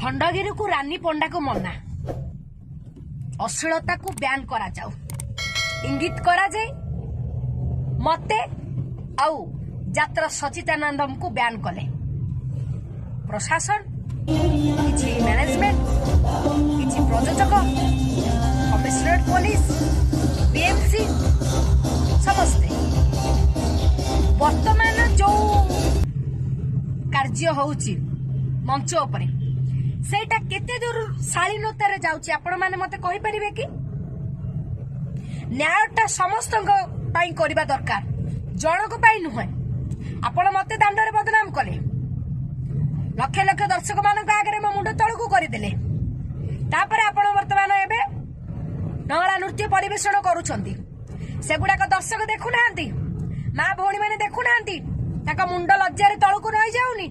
खंडगिरी को रानी पंडा को मना अश्लीलता को बैन करा जाऊ इंगित करा जाए मते आउ यात्रा सचिदानंदम को बैन कले प्रशासन किछि मैनेजमेंट किछि प्रयोजक कमिश्नरेट पुलिस बीएमसी समस्ते वर्तमान जो कार्य होउची मंच उपरे सेटा केते दूर शालीनतार जाउची आपण माने मते कहि परिबे कि न्यायटा समस्त पाई करबा दरकार जनक पाई नुहे आपण मते दांडरे बदनाम कले लक्ष लक्ष दर्शक मानक आगे मो मुंड तळकू करदेले तापर आपण वर्तमान एबे नंगला नृत्य परिवेषण करूछंती सेगुडाक दर्शक देखु नांती मां भौणी माने देखु नांती ताका मुंड लज्जारे तळकू रहि जाउनी